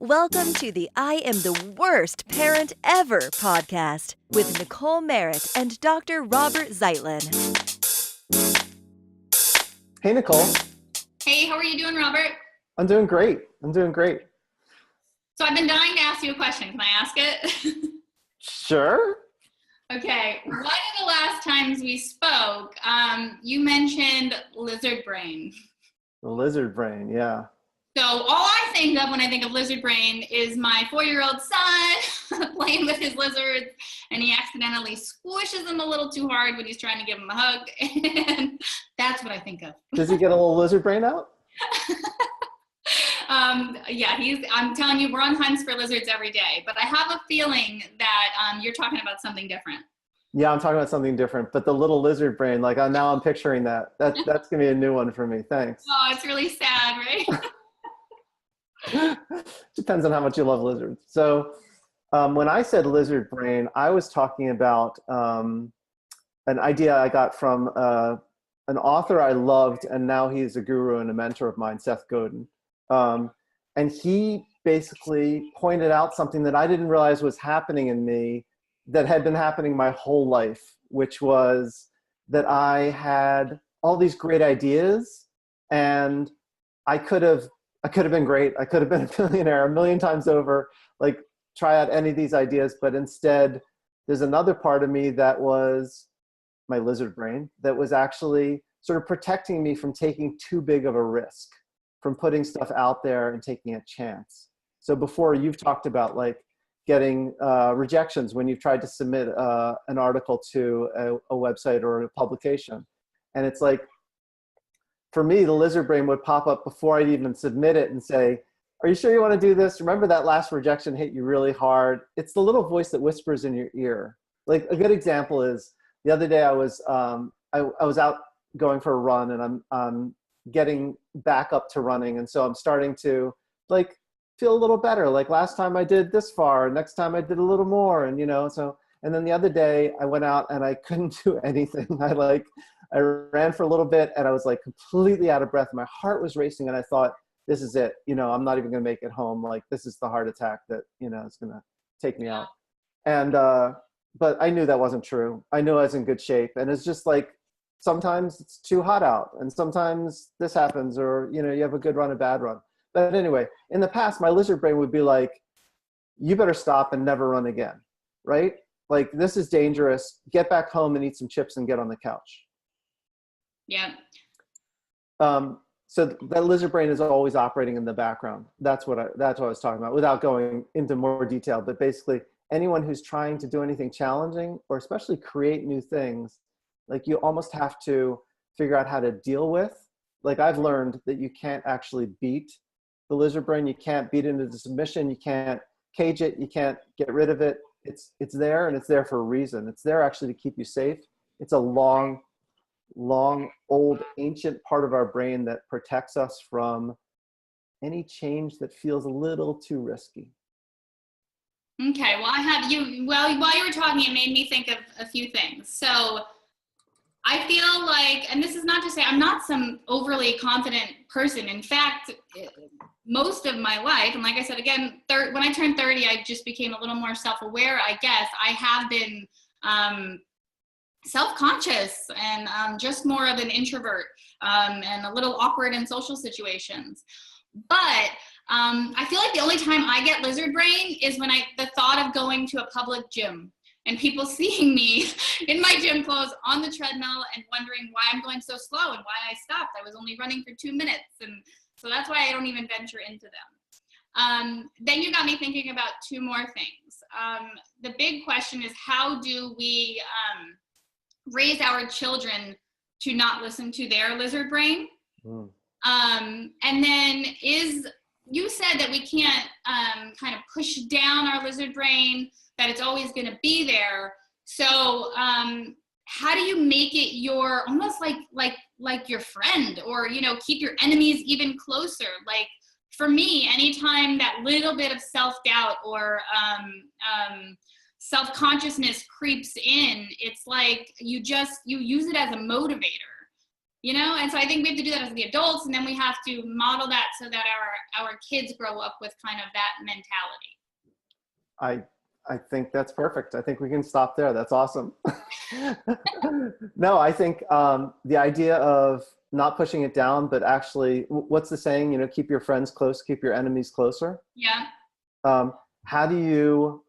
Welcome to the I Am the Worst Parent Ever podcast with Nicole Merritt and Dr. Robert Zeitlin. Hey, Nicole. Hey, how are you doing, Robert? I'm doing great. So I've been dying to ask you a question. Can I ask it? Sure. Okay. One of the last times we spoke, you mentioned lizard brain. The lizard brain, yeah. So all I think of when I think of lizard brain is my 4-year-old son playing with his lizards, and he accidentally squishes them a little too hard when he's trying to give him a hug, and that's what I think of. Does he get a little lizard brain out? Yeah, I'm telling you, we're on hunts for lizards every day, but I have a feeling that you're talking about something different. Yeah, I'm talking about something different, but the little lizard brain, now I'm picturing that. That's going to be a new one for me. Thanks. Oh, it's really sad, right? Depends on how much you love lizards. So when I said lizard brain, I was talking about an idea I got from an author I loved, and now he's a guru and a mentor of mine, Seth Godin. And he basically pointed out something that I didn't realize was happening in me that had been happening my whole life, which was that I had all these great ideas, and I could have been great. I could have been a billionaire a million times over, try out any of these ideas. But instead, there's another part of me that was my lizard brain that was actually sort of protecting me from taking too big of a risk, from putting stuff out there and taking a chance. So before, you've talked about getting rejections when you've tried to submit an article to a website or a publication. And it's for me, the lizard brain would pop up before I'd even submit it and say, are you sure you want to do this? Remember that last rejection hit you really hard? It's the little voice that whispers in your ear. A good example is the other day I was out going for a run, and I'm getting back up to running. And so I'm starting to feel a little better. Last time I did this far, next time I did a little more. And, and then the other day I went out and I couldn't do anything. I ran for a little bit and I was completely out of breath. My heart was racing and I thought, this is it. I'm not even going to make it home. This is the heart attack that, is going to take me out. And, but I knew that wasn't true. I knew I was in good shape. And it's just sometimes it's too hot out, and sometimes this happens, or, you have a good run, a bad run. But anyway, in the past, my lizard brain would be you better stop and never run again. Right? This is dangerous. Get back home and eat some chips and get on the couch. Yeah. So that lizard brain is always operating in the background. That's what I was talking about, without going into more detail. But basically, anyone who's trying to do anything challenging, or especially create new things, you almost have to figure out how to deal with. I've learned that you can't actually beat the lizard brain. You can't beat it into submission. You can't cage it. You can't get rid of it. It's there, and it's there for a reason. It's there actually to keep you safe. It's a long, old, ancient part of our brain that protects us from any change that feels a little too risky. Okay, well, while you were talking, it made me think of a few things. So I feel and this is not to say I'm not some overly confident person. In fact, most of my life, and like I said, again, when I turned 30, I just became a little more self-aware, I guess. I have been self-conscious and just more of an introvert and a little awkward in social situations. But I feel the only time I get lizard brain is when the thought of going to a public gym and people seeing me in my gym clothes on the treadmill and wondering why I'm going so slow and why I stopped. I was only running for 2 minutes. And so that's why I don't even venture into them. Then you got me thinking about two more things. The big question is, how do we raise our children to not listen to their lizard brain? And then you said that we can't kind of push down our lizard brain, that it's always going to be there. So how do you make it your, almost like your friend, or, keep your enemies even closer? For me, anytime that little bit of self-doubt or self-consciousness creeps in, it's you use it as a motivator. you know? And so I think we have to do that as the adults, and then we have to model that so that our kids grow up with kind of that mentality. I think that's perfect. I think we can stop there. That's awesome. No, I think the idea of not pushing it down, but actually, what's the saying? You know, keep your friends close, keep your enemies closer. Yeah. How do you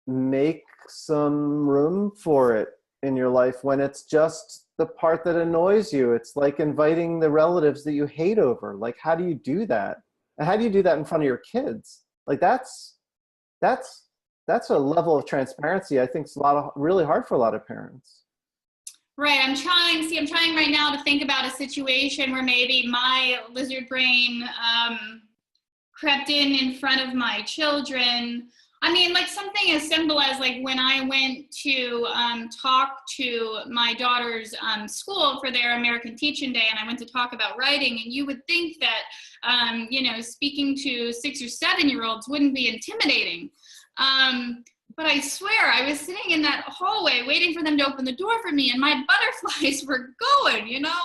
make some room for it in your life when it's just the part that annoys you? It's like inviting the relatives that you hate over. Like, how do you do that? And how do you do that in front of your kids? Like, that's a level of transparency I think is really hard for a lot of parents. Right. I'm trying right now to think about a situation where maybe my lizard brain crept in front of my children. I mean, like something as simple as like when I went to talk to my daughter's school for their American Teaching Day, and I went to talk about writing, and you would think that, you know, speaking to 6 or 7-year-olds wouldn't be intimidating. But I swear, I was sitting in that hallway waiting for them to open the door for me, and my butterflies were going, you know?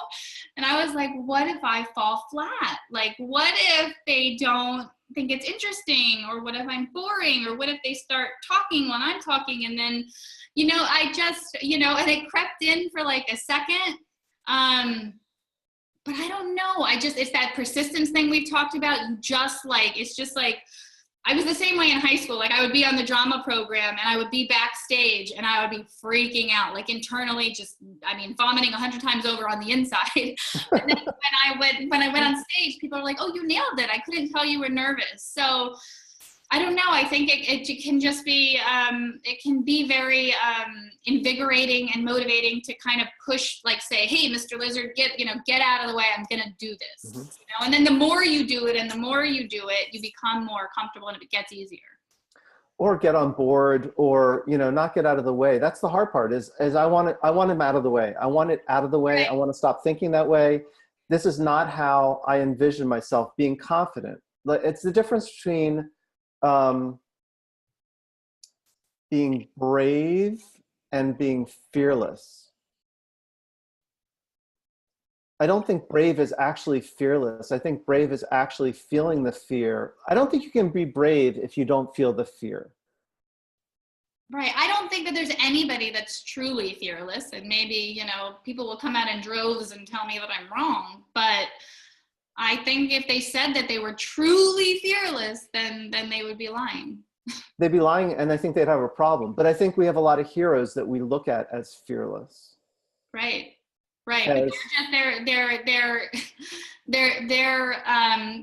And I was like, what if I fall flat? Like, what if they don't think it's interesting? Or what if I'm boring? Or what if they start talking when I'm talking? And then, you know, I just, you know, and it crept in for like a second. But I don't know. It's that persistence thing we've talked about. It's just like, I was the same way in high school. Like I would be on the drama program and I would be backstage and I would be freaking out, like internally, vomiting 100 times over on the inside. And then when I went on stage, people were like, "Oh, you nailed it. I couldn't tell you were nervous." So I don't know. I think it can just be, it can be very invigorating and motivating to kind of push, like say, "Hey, Mr. Lizard, get out of the way. I'm going to do this." Mm-hmm. You know? And then the more you do it and the more you do it, you become more comfortable and it gets easier. Or get on board, or, you know, not get out of the way. That's the hard part is I want him out of the way. I want it out of the way. Right. I want to stop thinking that way. This is not how I envision myself being confident. It's the difference between being brave and being fearless. I don't think brave is actually fearless. I think brave is actually feeling the fear. I don't think you can be brave if you don't feel the fear. Right. I don't think that there's anybody that's truly fearless, and maybe, you know, people will come out in droves and tell me that I'm wrong, but I think if they said that they were truly fearless, then they would be lying. They'd be lying, and I think they'd have a problem. But I think we have a lot of heroes that we look at as fearless. Right. Right. But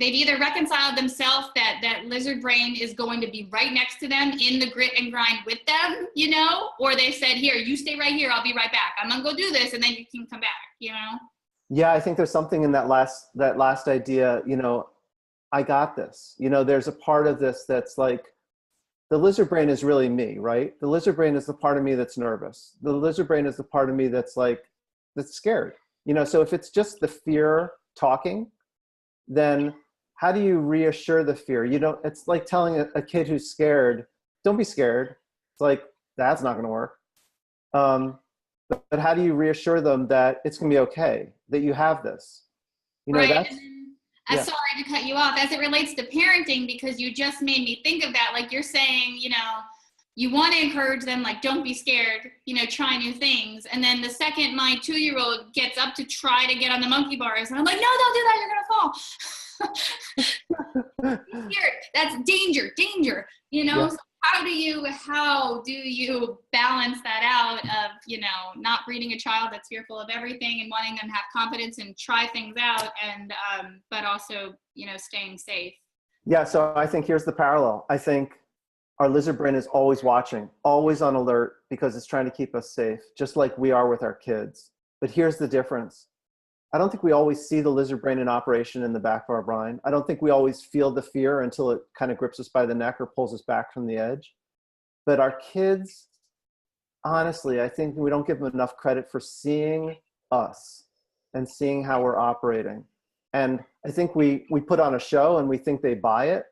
they've either reconciled themselves that lizard brain is going to be right next to them in the grit and grind with them, you know, or they said, "Here, you stay right here. I'll be right back. I'm going to go do this. And then you can come back," you know? Yeah, I think there's something in that last idea, you know, I got this. You know, there's a part of this that's like, the lizard brain is really me, right? The lizard brain is the part of me that's nervous. The lizard brain is the part of me that's scared. You know, so if it's just the fear talking, then how do you reassure the fear? You know, it's like telling a kid who's scared, "Don't be scared." It's like, that's not going to work. But how do you reassure them that it's going to be okay, that you have this? You know, right. Yeah. Sorry to cut you off. As it relates to parenting, because you just made me think of that. Like you're saying, you know, you want to encourage them, like, don't be scared, you know, try new things. And then the second my 2-year-old gets up to try to get on the monkey bars, and I'm like, "No, don't do that. You're going to fall." Be scared. That's danger, you know? Yeah. So how do you balance that out of, you know, not breeding a child that's fearful of everything and wanting them to have confidence and try things out, and but also, you know, staying safe? Yeah, so I think here's the parallel. I think our lizard brain is always watching, always on alert, because it's trying to keep us safe, just like we are with our kids. But here's the difference. I don't think we always see the lizard brain in operation in the back of our brain. I don't think we always feel the fear until it kind of grips us by the neck or pulls us back from the edge. But our kids, honestly, I think we don't give them enough credit for seeing us and seeing how we're operating. And I think we put on a show and we think they buy it.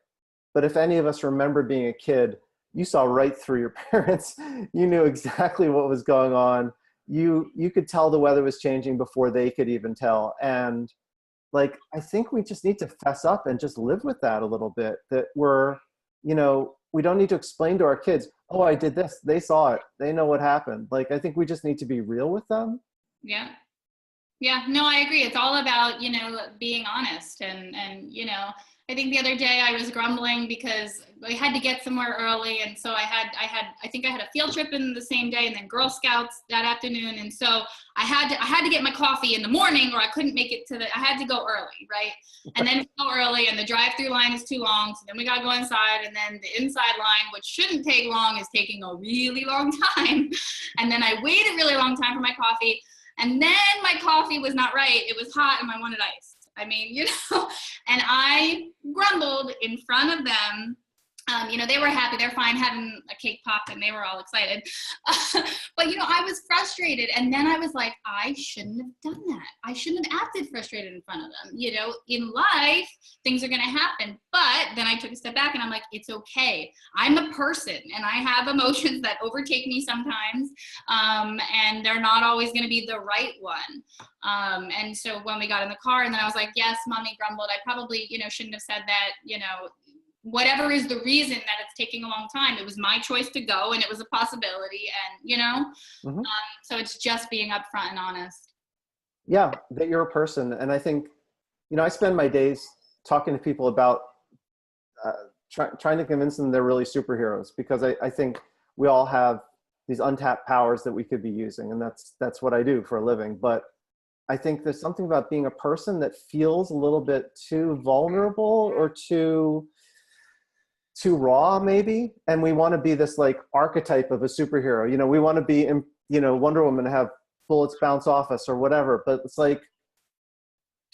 But if any of us remember being a kid, you saw right through your parents. You knew exactly what was going on. you could tell the weather was changing before they could even tell. And like, I think we just need to fess up and just live with that a little bit, that we're, you know, we don't need to explain to our kids, oh, I did this. They saw it. They know what happened. Like, I think we just need to be real with them. Yeah. Yeah, no, I agree. It's all about, you know, being honest. And, you know, I think the other day I was grumbling because I had to get somewhere early. And so I think I had a field trip in the same day and then Girl Scouts that afternoon. And so I had to get my coffee in the morning or I couldn't make it I had to go early. Right. And then go early and the drive-through line is too long. So then we got to go inside, and then the inside line, which shouldn't take long, is taking a really long time. And then I waited a really long time for my coffee. And then my coffee was not right. It was hot and I wanted ice. I mean, you know, and I grumbled in front of them. You know, they were happy. They're fine having a cake pop and they were all excited. But, you know, I was frustrated. And then I was like, I shouldn't have done that. I shouldn't have acted frustrated in front of them. You know, in life, things are going to happen. But then I took a step back and I'm like, it's okay. I'm a person and I have emotions that overtake me sometimes. And they're not always going to be the right one. And so when we got in the car and then I was like, yes, mommy grumbled. I probably, you know, shouldn't have said that, you know, whatever is the reason that it's taking a long time. It was my choice to go and it was a possibility, and, you know, so it's just being upfront and honest. Yeah, that you're a person. And I think, you know, I spend my days talking to people about trying to convince them they're really superheroes, because I think we all have these untapped powers that we could be using. And that's what I do for a living. But I think there's something about being a person that feels a little bit too vulnerable or too raw maybe. And we want to be this like archetype of a superhero. You know, we want to be, you know, Wonder Woman, have bullets bounce off us or whatever. But it's like,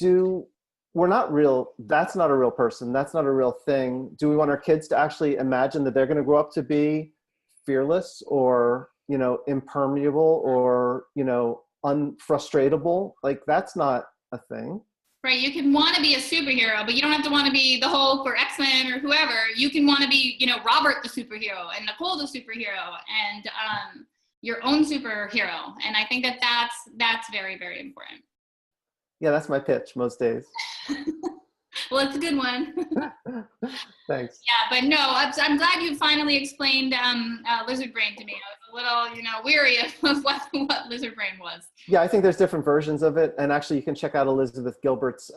we're not real. That's not a real person. That's not a real thing. Do we want our kids to actually imagine that they're going to grow up to be fearless or, you know, impermeable or, you know, unfrustratable? Like, that's not a thing. Right. You can want to be a superhero, but you don't have to want to be the Hulk or X-Men or whoever. You can want to be, you know, Robert the superhero and Nicole the superhero and your own superhero. And I think that's very, very important. Yeah, that's my pitch most days. Well, it's a good one. Thanks. Yeah, but no, I'm glad you finally explained lizard brain to me. I was a little, you know, weary of what lizard brain was. Yeah, I think there's different versions of it. And actually, you can check out Elizabeth Gilbert's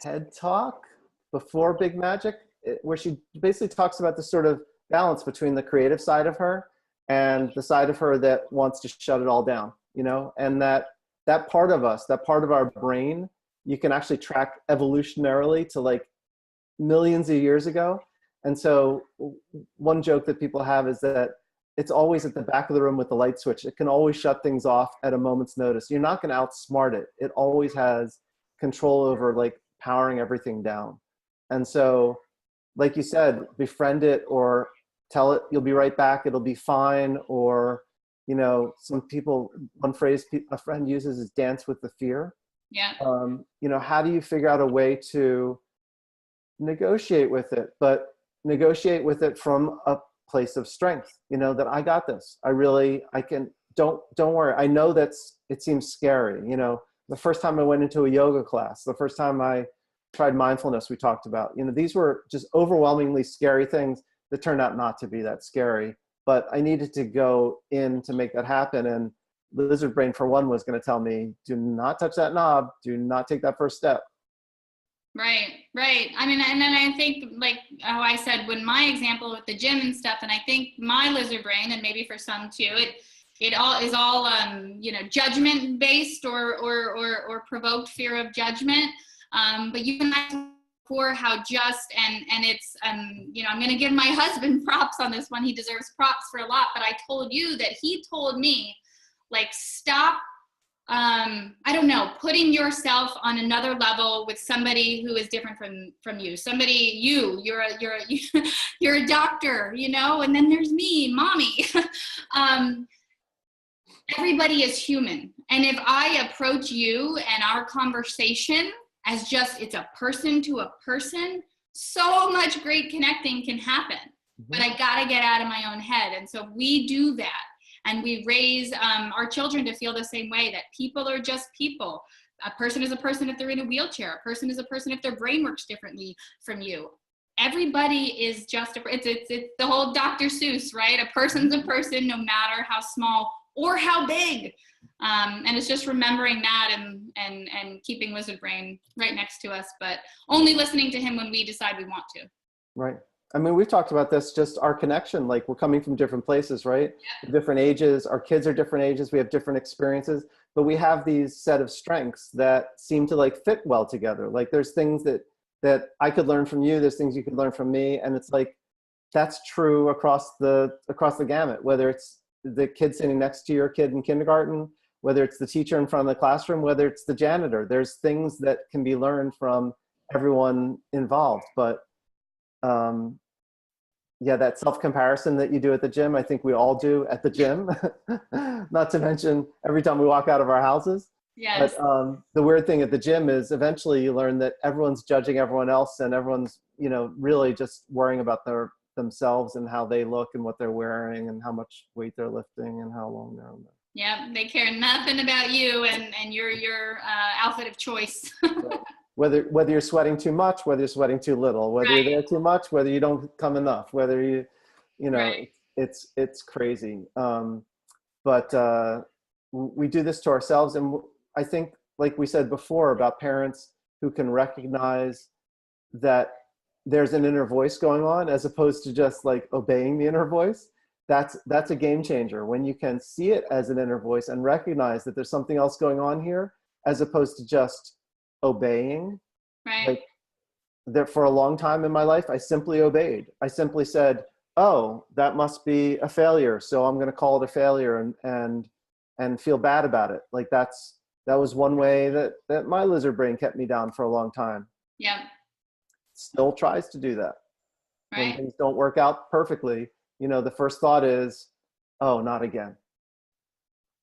TED Talk before Big Magic, where she basically talks about this sort of balance between the creative side of her and the side of her that wants to shut it all down, you know, and that part of us, that part of our brain, you can actually track evolutionarily to like millions of years ago. And so one joke that people have is that it's always at the back of the room with the light switch. It can always shut things off at a moment's notice. You're not going to outsmart it. It always has control over like powering everything down. And so, like you said, befriend it or tell it you'll be right back. It'll be fine. Or, you know, one phrase a friend uses is dance with the fear. Yeah. You know, how do you figure out a way to negotiate with it, but negotiate with it from a place of strength, you know, that I got this. I can, don't worry. I know it seems scary. You know, the first time I went into a yoga class, the first time I tried mindfulness, we talked about, you know, these were just overwhelmingly scary things that turned out not to be that scary, but I needed to go in to make that happen. And lizard brain, for one, was going to tell me, do not touch that knob. Do not take that first step. Right. I mean, and then I think, like how I said, when my example with the gym and stuff, and I think my lizard brain, and maybe for some too, it all is all, you know, judgment based or provoked fear of judgment. But you and I before how just, and it's, you know, I'm going to give my husband props on this one. He deserves props for a lot, but I told you that he told me, like, stop, I don't know, putting yourself on another level with somebody who is different from you. You're a doctor, you know, and then there's me, mommy. Everybody is human. And if I approach you and our conversation as just, it's a person to a person, so much great connecting can happen. Mm-hmm. But I got to get out of my own head. And so we do that. And we raise our children to feel the same way, that people are just people. A person is a person if they're in a wheelchair. A person is a person if their brain works differently from you. Everybody is just it's the whole Dr. Seuss, right? A person's a person no matter how small or how big. And it's just remembering that and keeping Lizard Brain right next to us, but only listening to him when we decide we want to. Right. I mean, we've talked about this, just our connection, like we're coming from different places, right? Yeah. Different ages, our kids are different ages, we have different experiences, but we have these set of strengths that seem to like fit well together. Like there's things that I could learn from you, there's things you could learn from me. And it's like, that's true across the gamut, whether it's the kid sitting next to your kid in kindergarten, whether it's the teacher in front of the classroom, whether it's the janitor. There's things that can be learned from everyone involved. But yeah, that self-comparison that you do at the gym, I think we all do at the gym, not to mention every time we walk out of our houses. Yes. But the weird thing at the gym is eventually you learn that everyone's judging everyone else, and everyone's, you know, really just worrying about themselves and how they look and what they're wearing and how much weight they're lifting and how long they're on there. Yeah, they care nothing about you and your outfit of choice. Right. Whether you're sweating too much, whether you're sweating too little, whether Right. you're there too much, whether you don't come enough, whether you know, Right. it's crazy. But we do this to ourselves. And I think, like we said before, about parents who can recognize that there's an inner voice going on as opposed to just like obeying the inner voice. That's a game changer when you can see it as an inner voice and recognize that there's something else going on here, as opposed to just obeying. Right. Like that, for a long time in my life, I simply obeyed. I simply said, oh, that must be a failure, so I'm going to call it a failure and feel bad about it. Like that was one way that my lizard brain kept me down for a long time. Yeah. Still tries to do that. When Right. things don't work out perfectly, you know, the first thought is, oh, not again.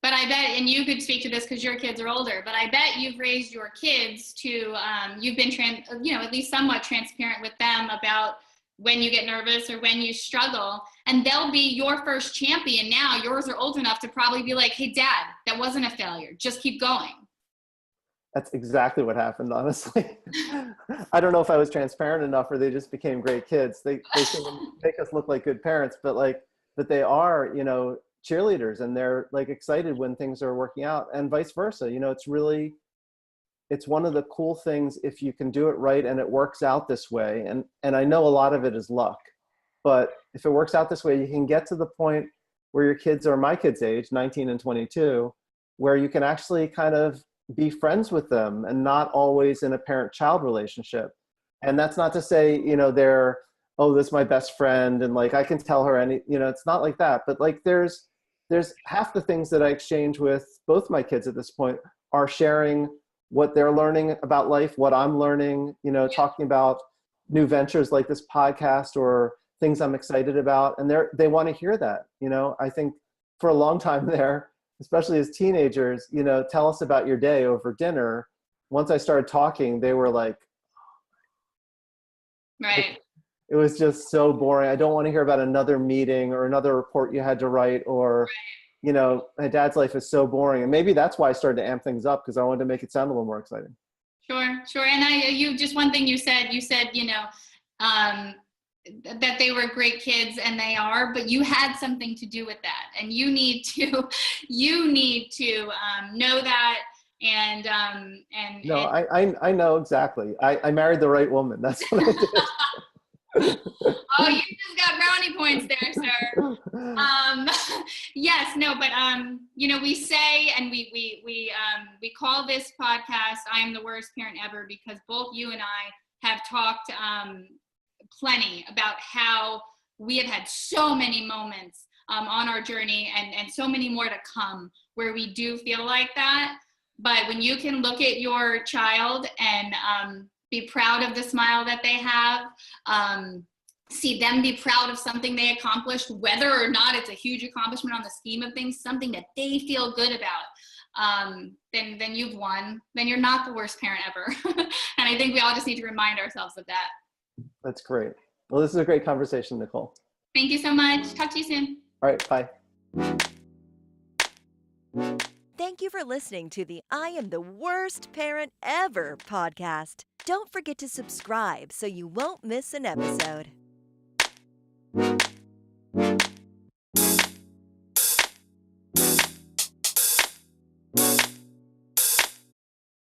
But I bet, and you could speak to this because your kids are older, but I bet you've raised your kids to, you've been, at least somewhat transparent with them about when you get nervous or when you struggle, and they'll be your first champion now. Yours are old enough to probably be like, hey, Dad, that wasn't a failure. Just keep going. That's exactly what happened, honestly. I don't know if I was transparent enough or they just became great kids. They make us look like good parents, but they are, you know, cheerleaders, and they're like excited when things are working out, and vice versa. You know, it's one of the cool things if you can do it right and it works out this way. And I know a lot of it is luck, but if it works out this way, you can get to the point where your kids are my kids' age, 19 and 22, where you can actually kind of be friends with them and not always in a parent-child relationship. And that's not to say, you know, they're, oh, this is my best friend, and like I can tell her any, you know, it's not like that. But like there's half the things that I exchange with both my kids at this point are sharing what they're learning about life, what I'm learning, you know, talking about new ventures like this podcast or things I'm excited about. And they want to hear that. You know, I think for a long time there, especially as teenagers, you know, tell us about your day over dinner. Once I started talking, they were like, Right. it was just so boring. I don't want to hear about another meeting or another report you had to write, or, you know, my dad's life is so boring. And maybe that's why I started to amp things up, because I wanted to make it sound a little more exciting. Sure. And just one thing you said, you know, that they were great kids, and they are, but you had something to do with that, and you need to know that. And no, I know exactly. I married the right woman. That's what I did. Oh, you just got brownie points there, sir. Yes, no, but you know, we say, and we call this podcast "I Am the Worst Parent Ever" because both you and I have talked plenty about how we have had so many moments on our journey, and so many more to come where we do feel like that. But when you can look at your child and be proud of the smile that they have, see them be proud of something they accomplished, whether or not it's a huge accomplishment on the scheme of things, something that they feel good about, then you've won. Then you're not the worst parent ever. And I think we all just need to remind ourselves of that. That's great. Well, this is a great conversation, Nicole. Thank you so much. Talk to you soon. All right, bye. Thank you for listening to the I Am the Worst Parent Ever podcast. Don't forget to subscribe so you won't miss an episode.